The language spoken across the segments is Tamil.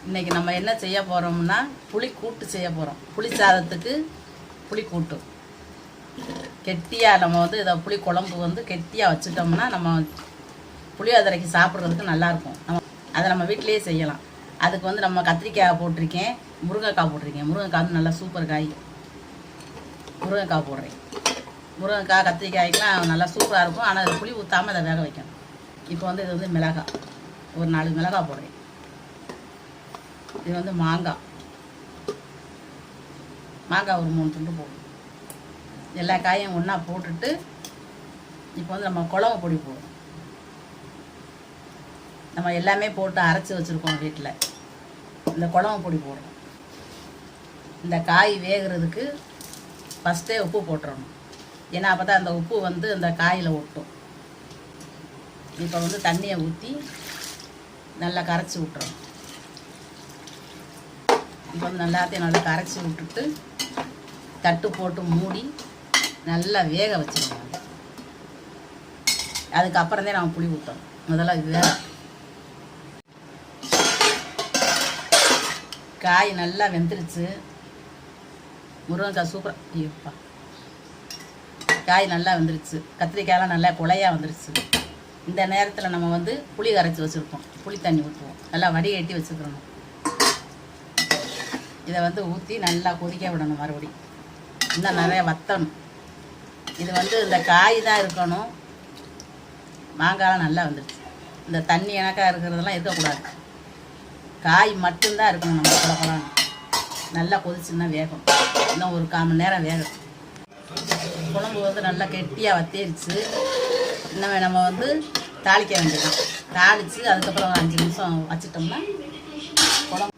இன்றைக்கி நம்ம என்ன செய்ய போகிறோம்னா புளிக்கூட்டு செய்ய போகிறோம். புளி சாதத்துக்கு புளிக்கூட்டு கெட்டியாக நம்ம வந்து இதை புளி குழம்பு வந்து கெட்டியாக வச்சுட்டோம்னா நம்ம புளியோதரைக்கு சாப்பிட்றதுக்கு நல்லாயிருக்கும். அதை நம்ம வீட்டிலேயே செய்யலாம். அதுக்கு வந்து நம்ம கத்திரிக்காய் போட்டிருக்கேன், முருங்கைக்காய் போட்டிருக்கேன். முருங்கைக்காய் வந்து நல்லா சூப்பர் காய். முருங்கைக்காய் போடுறேன். முருங்கைக்காய் கத்திரிக்காய்க்கெலாம் நல்லா சூப்பராக இருக்கும். ஆனால் அது புளி ஊற்றாமல் அதை வேக வைக்கணும். இப்போ வந்து இது வந்து மிளகாய், ஒரு 4 மிளகாய் போடுறேன். இது வந்து மாங்காய் ஒரு 3 துண்டு போடும். எல்லா காயும் ஒன்றா போட்டுட்டு இப்போ வந்து நம்ம குழம்பு பொடி போடுறோம். நம்ம எல்லாமே போட்டு அரைச்சி வச்சுருக்கோம் வீட்டில். இந்த குழம்பு பொடி போடுறோம். இந்த காய் வேகிறதுக்கு ஃபஸ்ட்டே உப்பு போட்டுறணும். ஏன்னா அப்போ தான் அந்த உப்பு வந்து இந்த காயில் ஒட்டும். இப்போ வந்து தண்ணியை ஊற்றி நல்லா கரைச்சி விட்டுறோம். இப்போ வந்து எல்லாத்தையும் நல்லா கரைச்சி விட்டுட்டு தட்டு போட்டு மூடி நல்லா வேக வச்சுருவோம். அதுக்கப்புறம் தான் நம்ம புளி ஊற்றணும். முதல்ல இது வேக காய் நல்லா வெந்துருச்சு. முருங்கைக்காய் சூப்பர். ஐயோப்பா, காய் நல்லா வெந்துருச்சு. கத்திரிக்காயெல்லாம் நல்லா குழையாக வந்துருச்சு. இந்த நேரத்தில் நம்ம வந்து புளி கரைச்சி வச்சுருக்கோம். புளி தண்ணி ஊற்றுவோம். நல்லா வடிகட்டி வச்சுக்கிறணும். இதை வந்து ஊற்றி நல்லா கொதிக்க விடணும். மறுபடி இன்னும் நிறைய வற்றணும். இது வந்து இந்த காய் தான் இருக்கணும். மாங்காய்லாம் நல்லா வந்துடுச்சு. இந்த தண்ணி எனக்காக இருக்கிறதெல்லாம் இருக்கக்கூடாது. காய் மட்டும்தான் இருக்கணும். நம்ம குழப்பலாம் நல்லா கொதிச்சுன்னா வேகும். இன்னும் ஒரு 1/4 மணி நேரம் வேகும். குழம்பு வந்து நல்லா கெட்டியாக வத்திருச்சு. இன்னும் நம்ம வந்து தாளிக்க வேண்டியது. தாளித்து அதுக்கப்புறம் ஒரு 5 நிமிஷம் வச்சிட்டோம்னா குழம்பு.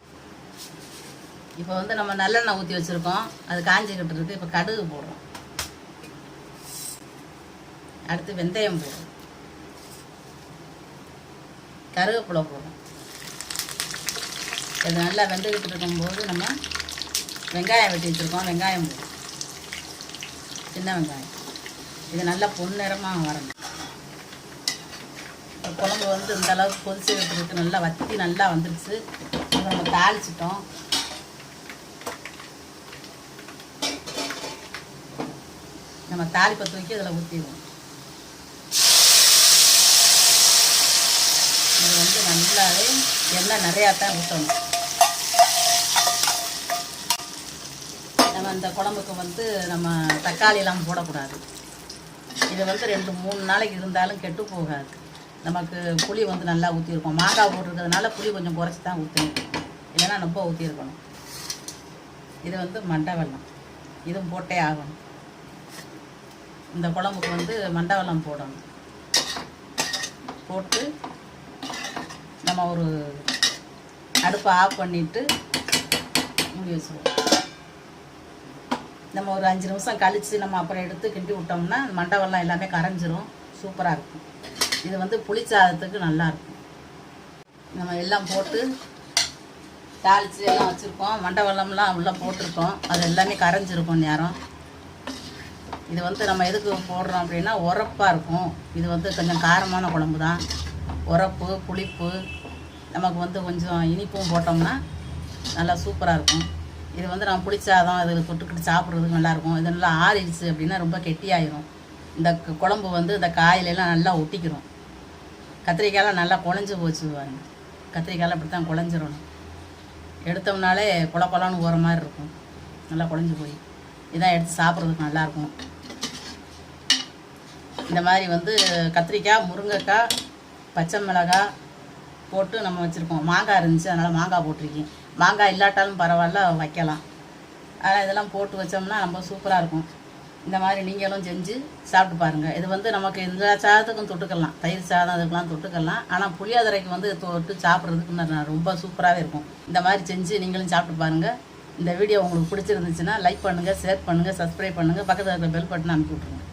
இப்போ வந்து நம்ம நல்லெண்ணெய் ஊற்றி வச்சுருக்கோம். அது காஞ்சிக்கிட்டு இருக்குது. இப்போ கடுகு போடுறோம். அடுத்து வெந்தயம் போடுறோம். கருவேப்பிலை போடுறோம். இது நல்லா வெந்துக்கிட்டு இருக்கும்போது நம்ம வெங்காயம் வெட்டி வச்சுருக்கோம். வெங்காயம் போடுறோம். சின்ன வெங்காயம். இது நல்லா பொன்னிறமாக வரணும். குழம்பு வந்து இந்த அளவுக்கு கொதிச்சுக்கிட்டு இருக்கு. நல்லா வற்றி நல்லா வந்துடுச்சு. இப்போ நம்ம தாளிச்சிட்டோம். நம்ம தாளிப்பை தூக்கி அதில் ஊற்றிடுவோம். இது வந்து நல்லாவே எண்ணெய் நிறையா தான் ஊற்றணும். நம்ம இந்த குழம்புக்கு வந்து நம்ம தக்காளியெல்லாம் போடக்கூடாது. இது வந்து 2-3 நாளைக்கு இருந்தாலும் கெட்டு போகாது. நமக்கு புளி வந்து நல்லா ஊற்றிருக்கோம். மாங்காய் போட்டிருக்கிறதுனால புளி கொஞ்சம் குறைச்சி தான் ஊற்றணும். இல்லைன்னா ரொம்ப ஊற்றிருக்கணும். இது வந்து மண்டை வெல்லம். இதுவும் போட்டே ஆகணும். இந்த குழம்புக்கு வந்து மண்டை வெல்லம் போடணும். போட்டு நம்ம ஒரு அடுப்பை ஆஃப் பண்ணிவிட்டு மூடி வச்சுருவோம். நம்ம ஒரு 5 நிமிஷம் கழித்து நம்ம அப்புறம் எடுத்து கிண்டி விட்டோம்னா மண்டை வெல்லம் எல்லாமே கரைஞ்சிரும். சூப்பராக இருக்கும். இது வந்து புளி சாதத்துக்கு நல்லாயிருக்கும். நம்ம எல்லாம் போட்டு தாளித்து எல்லாம் வச்சுருக்கோம். மண்டை வெல்லம்லாம் உள்ளே போட்டிருக்கோம். அது எல்லாமே கரைஞ்சிருக்கும் நேரம். இது வந்து நம்ம எதுக்கு போடுறோம் அப்படின்னா உரப்பாக இருக்கும். இது வந்து கொஞ்சம் காரமான குழம்பு தான். உரப்பு புளிப்பு நமக்கு வந்து கொஞ்சம் இனிப்பும் போட்டோம்னா நல்லா சூப்பராக இருக்கும். இது வந்து நம்ம புளிச்சாதம் அதில் தொட்டுக்கிட்டு சாப்பிட்றதுக்கு நல்லாயிருக்கும். இது நல்லா ஆறிடுச்சு அப்படின்னா ரொம்ப கெட்டியாயிரும். இந்த குழம்பு வந்து இந்த காயிலெல்லாம் நல்லா ஒட்டிக்கிறோம். கத்திரிக்காயெல்லாம் நல்லா குழஞ்சி போச்சு பாருங்க. கத்திரிக்காயெல்லாம் இப்படி தான் குழஞ்சிடணும். எடுத்தோம்னாலே குழப்பலான்னு போகிற மாதிரி இருக்கும். நல்லா குழஞ்சி போய் இதான் எடுத்து சாப்பிட்றதுக்கு நல்லாயிருக்கும். இந்த மாதிரி வந்து கத்திரிக்காய், முருங்கைக்காய், பச்சை மிளகாய் போட்டு நம்ம வச்சுருக்கோம். மாங்காய் இருந்துச்சு, அதனால் மாங்காய் போட்டிருக்கேன். மாங்காய் இல்லாட்டாலும் பரவாயில்ல வைக்கலாம். ஆனால் இதெல்லாம் போட்டு வச்சோம்னா ரொம்ப சூப்பராக இருக்கும். இந்த மாதிரி நீங்களும் செஞ்சு சாப்பிட்டு பாருங்கள். இது வந்து நமக்கு இந்த சாதத்துக்கும் தொட்டுக்கலாம். தயிர் சாதம் அதுக்கெலாம் தொட்டுக்கலாம். ஆனால் புளியோதரைக்கு வந்து தொட்டு சாப்பிட்றதுக்கு ரொம்ப சூப்பராகவே இருக்கும். இந்த மாதிரி செஞ்சு நீங்களும் சாப்பிட்டு பாருங்கள். இந்த வீடியோ உங்களுக்கு பிடிச்சிருந்துச்சுன்னா லைக் பண்ணுங்கள், ஷேர் பண்ணுங்கள், சப்ஸ்கிரைப் பண்ணுங்கள். பக்கத்தில் இருக்கிற பெல் பட்டன் அனுப்பி விட்ருங்க.